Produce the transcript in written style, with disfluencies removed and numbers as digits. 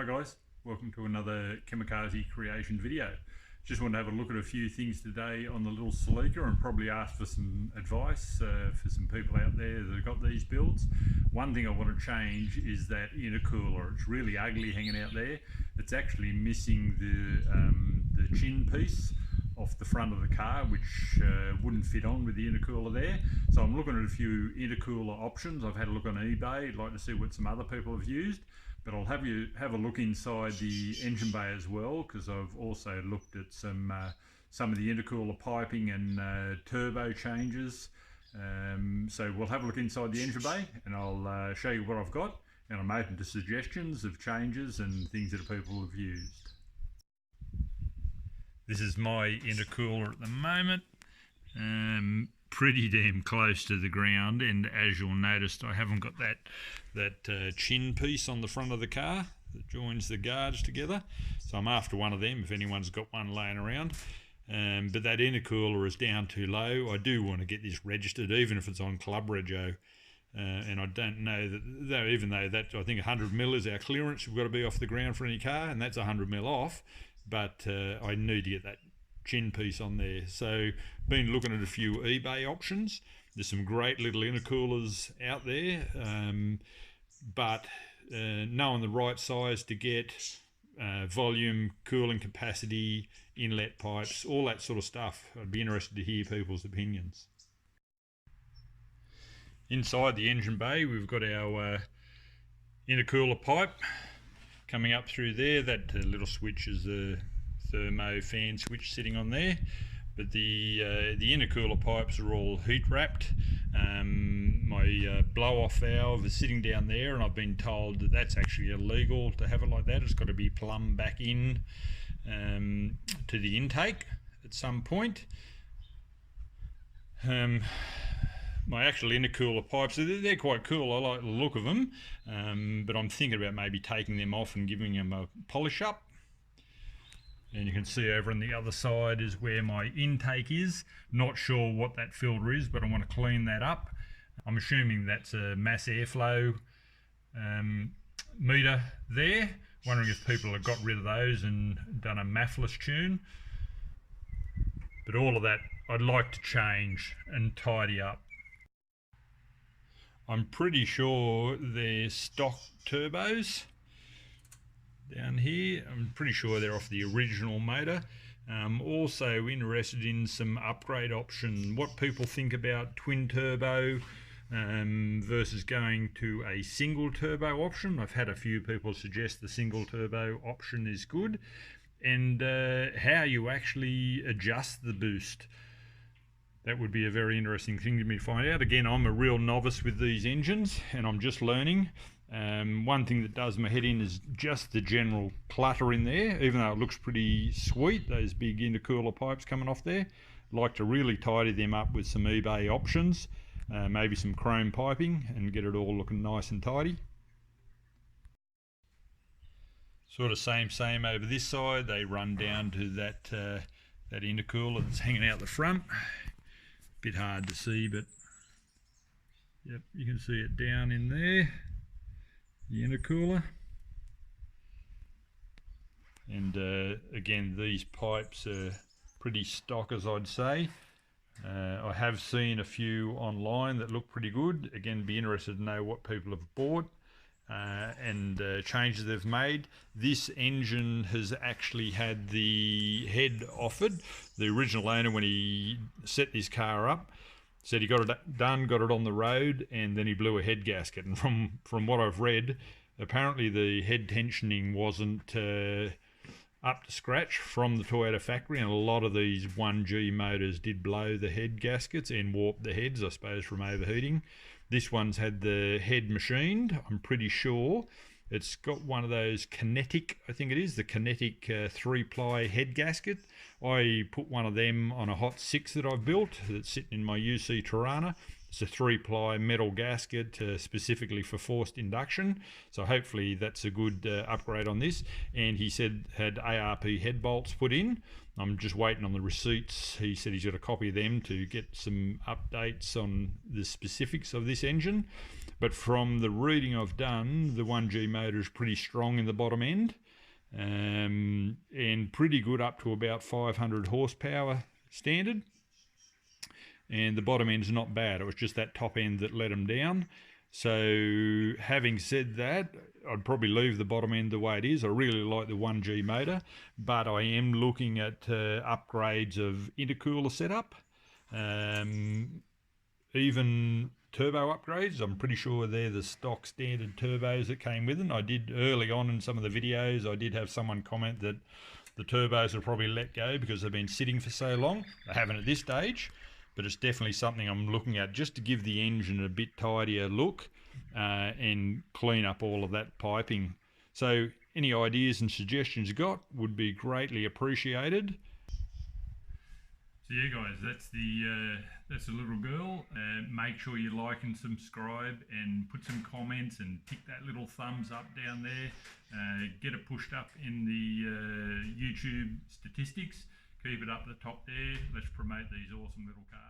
Hi guys, welcome to another KamicarzCreations video. Just want to have a look at a few things today on the little Celica and probably ask for some advice for some people out there that have got these builds. One thing I want to change is that intercooler. It's really ugly hanging out there. It's actually missing the chin piece off the front of the car, which wouldn't fit on with the intercooler there. So I'm looking at a few intercooler options. I've had a look on eBay. I'd like to see what some other people have used, but I'll have you have a look inside the engine bay as well, because I've also looked at some of the intercooler piping and turbo changes. So we'll have a look inside the engine bay and I'll show you what I've got, and I'm open to suggestions of changes and things that people have used. This is my intercooler at the moment, pretty damn close to the ground, and as you'll notice, I haven't got that chin piece on the front of the car that joins the guards together, so I'm after one of them if anyone's got one laying around. But that intercooler is down too low. I do want to get this registered, even if it's on Club Rego, and I don't know that, even though that I think 100mm is our clearance, we've got to be off the ground for any car, and that's 100mm off. But I need to get that chin piece on there. So been looking at a few eBay options. There's some great little intercoolers out there, but knowing the right size to get, volume, cooling capacity, inlet pipes, all that sort of stuff, I'd be interested to hear people's opinions. Inside the engine bay, we've got our intercooler pipe coming up through there. That little switch is the thermo fan switch sitting on there, but the intercooler pipes are all heat wrapped. My blow off valve is sitting down there, and I've been told that that's actually illegal to have it like that. It's got to be plumbed back in to the intake at some point. My actual intercooler pipes, they're quite cool. I like the look of them, but I'm thinking about maybe taking them off and giving them a polish up. And you can see over on the other side is where my intake is. Not sure what that filter is, but I want to clean that up. I'm assuming that's a mass airflow meter there. Wondering if people have got rid of those and done a MAFless tune. But all of that I'd like to change and tidy up. I'm pretty sure they're stock turbos down here. I'm pretty sure they're off the original motor. Also interested in some upgrade option, what people think about twin turbo versus going to a single turbo option. I've had a few people suggest the single turbo option is good, and how you actually adjust the boost. That would be a very interesting thing to me to find out. Again, I'm a real novice with these engines and I'm just learning. One thing that does my head in is just the general clutter in there, even though it looks pretty sweet, those big intercooler pipes coming off there. I'd like to really tidy them up with some eBay options, maybe some chrome piping, and get it all looking nice and tidy. Sort of same over this side. They run down to that intercooler that's hanging out the front. Bit hard to see, but yep, you can see it down in there, the intercooler. And again, these pipes are pretty stock, as I'd say. I have seen a few online that look pretty good. Again, be interested to know what people have bought and changes they've made. This engine has actually had the head offered. The original owner, when he set his car up, said he got it done, got it on the road, and then he blew a head gasket. And from what I've read, apparently the head tensioning wasn't up to scratch from the Toyota factory, and a lot of these 1G motors did blow the head gaskets and warp the heads, I suppose, from overheating. This one's had the head machined, I'm pretty sure. It's got one of those kinetic, I think it is, the kinetic 3-ply head gasket. I put one of them on a Hot 6 that I've built that's sitting in my UC Tirana, It's a 3-ply metal gasket specifically for forced induction, so hopefully that's a good upgrade on this. And he said had ARP head bolts put in. I'm just waiting on the receipts. He said he's got a copy of them to get some updates on the specifics of this engine. But from the reading I've done, the 1G motor is pretty strong in the bottom end, and pretty good up to about 500 horsepower standard. And the bottom end's not bad. It was just that top end that let them down. So having said that, I'd probably leave the bottom end the way it is. I really like the 1G motor, but I am looking at upgrades of intercooler setup, even turbo upgrades. I'm pretty sure they're the stock standard turbos that came with it. I did early on in some of the videos, I did have someone comment that the turbos are probably let go because they've been sitting for so long. They haven't at this stage, but it's definitely something I'm looking at just to give the engine a bit tidier look and clean up all of that piping. So any ideas and suggestions you got would be greatly appreciated. So yeah guys, that's the little girl. Make sure you like and subscribe and put some comments and tick that little thumbs up down there. Get it pushed up in the YouTube statistics. Keep it up the top there. Let's promote these awesome little cars.